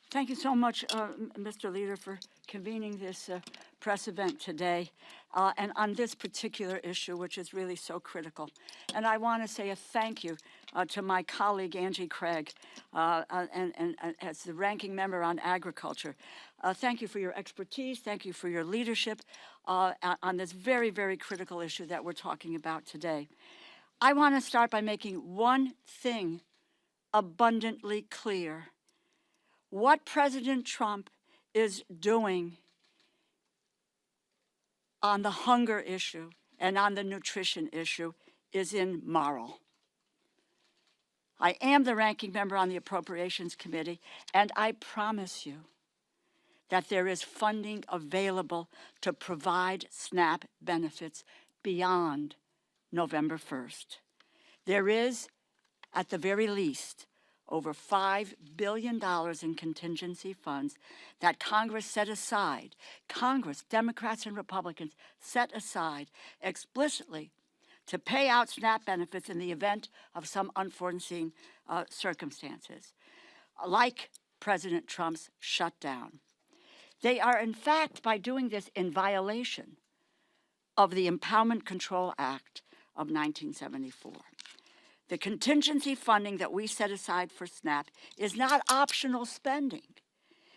Thank you so much, Mr. Leader, for convening this press event today and on this particular issue, which is really so critical. And I want to say a thank you to my colleague, Angie Craig, and as the ranking member on agriculture. Thank you for your expertise. Thank you for your leadership on this very, very critical issue that we're talking about today. I want to start by making one thing abundantly clear. What President Trump is doing on the hunger issue and on the nutrition issue is immoral. I am the ranking member on the Appropriations Committee, and I promise you that there is funding available to provide SNAP benefits beyond November 1st. There is, at the very least, over $5 billion in contingency funds that Congress set aside. Congress, Democrats and Republicans, set aside explicitly to pay out SNAP benefits in the event of some unforeseen circumstances, like President Trump's shutdown. They are, in fact, by doing this, in violation of the Empowerment Control Act of 1974. The contingency funding that we set aside for SNAP is not optional spending.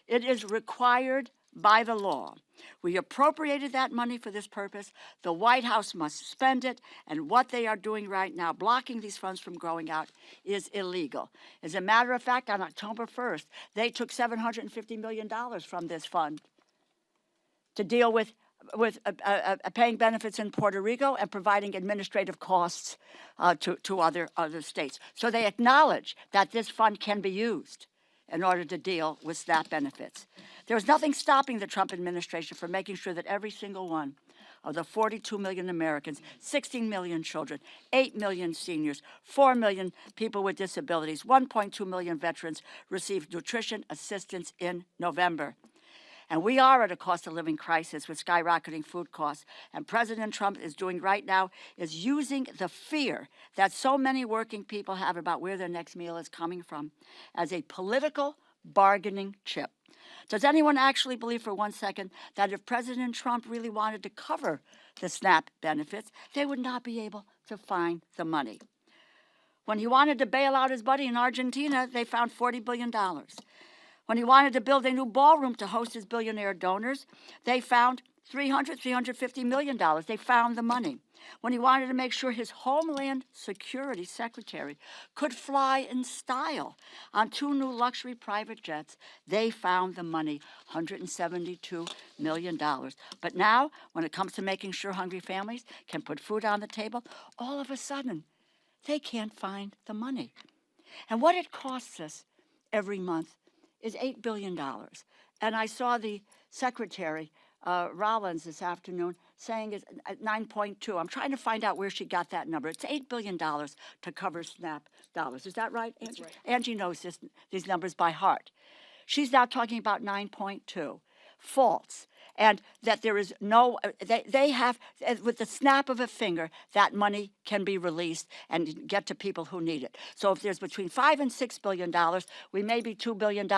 It is required by the law. We appropriated that money for this purpose. The White House must spend it, and what they are doing right now, blocking these funds from going out, is illegal. As a matter of fact, on October 1st, they took $750 million from this fund to deal with paying benefits in Puerto Rico and providing administrative costs to other states. So they acknowledge that this fund can be used in order to deal with SNAP benefits. There's nothing stopping the Trump administration from making sure that every single one of the 42 million Americans, 16 million children, 8 million seniors, 4 million people with disabilities, 1.2 million veterans receive nutrition assistance in November. And we are at a cost of living crisis with skyrocketing food costs. And President Trump is doing right now is using the fear that so many working people have about where their next meal is coming from as a political bargaining chip. Does anyone actually believe for 1 second that if President Trump really wanted to cover the SNAP benefits, they would not be able to find the money? When he wanted to bail out his buddy in Argentina, they found $40 billion. When he wanted to build a new ballroom to host his billionaire donors, they found $350 million. They found the money. When he wanted to make sure his Homeland Security Secretary could fly in style on 2 new luxury private jets, they found the money, $172 million. But now, when it comes to making sure hungry families can put food on the table, all of a sudden, they can't find the money. And what it costs us every month is $8 billion. And I saw the Secretary, Rollins, this afternoon saying it's 9.2. I'm trying to find out where she got that number. It's $8 billion to cover SNAP dollars. Is that right, Angie? Right. Angie knows these numbers by heart. She's now talking about 9.2. False. And that there is no, they have, with the snap of a finger, that money can be released and get to people who need it. So if there's between $5 and $6 billion, we may be $2 billion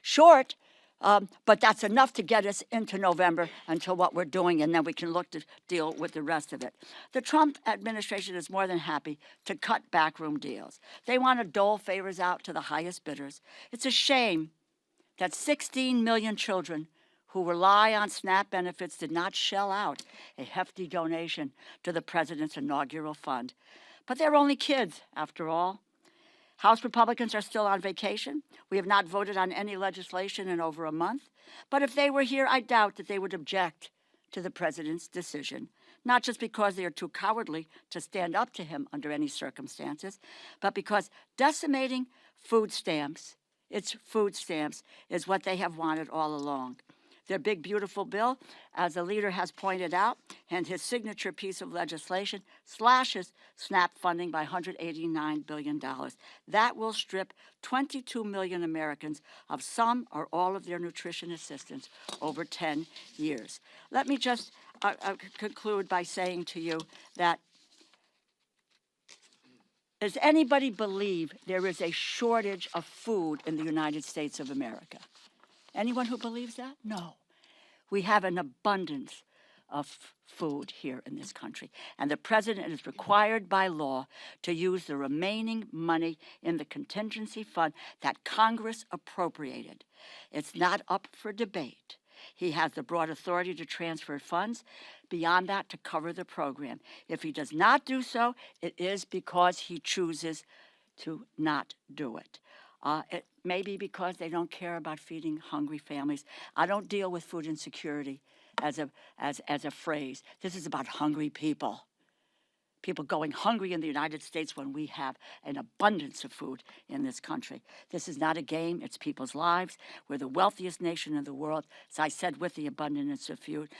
short, but that's enough to get us into November until what we're doing, and then we can look to deal with the rest of it. The Trump administration is more than happy to cut backroom deals. They want to dole favors out to the highest bidders. It's a shame that 16 million children who rely on SNAP benefits did not shell out a hefty donation to the president's inaugural fund. But they're only kids, after all. House Republicans are still on vacation. We have not voted on any legislation in over a month. But if they were here, I doubt that they would object to the president's decision, not just because they are too cowardly to stand up to him under any circumstances, but because decimating food stamps, its food stamps, is what they have wanted all along. Their big, beautiful bill, as the leader has pointed out, and his signature piece of legislation, slashes SNAP funding by $189 billion. That will strip 22 million Americans of some or all of their nutrition assistance over 10 years. Let me just conclude by saying to you that does anybody believe there is a shortage of food in the United States of America? Anyone who believes that? No. We have an abundance of food here in this country, and the president is required by law to use the remaining money in the contingency fund that Congress appropriated. It's not up for debate. He has the broad authority to transfer funds beyond that to cover the program. If he does not do so, it is because he chooses to not do it. It may be because they don't care about feeding hungry families. I don't deal with food insecurity as a phrase. This is about hungry people. People going hungry in the United States when we have an abundance of food in this country. This is not a game, it's people's lives. We're the wealthiest nation in the world, as I said, with the abundance of food,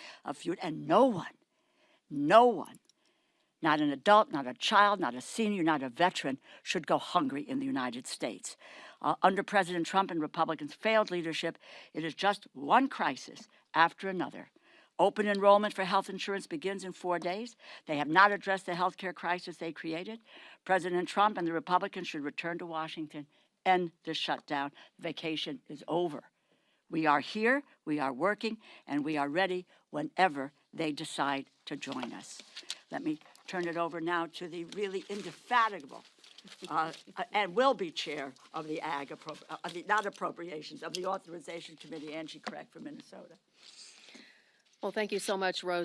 and no one, not an adult, not a child, not a senior, not a veteran, should go hungry in the United States. Under President Trump and Republicans' failed leadership, it is just one crisis after another. Open enrollment for health insurance begins in 4 days. They have not addressed the health care crisis they created. President Trump and the Republicans should return to Washington, end the shutdown. Vacation is over. We are here, we are working, and we are ready whenever they decide to join us. Let me turn it over now to the really indefatigable and will be chair of the Authorization Committee, Angie Craig from Minnesota. Well, thank you so much, Rose.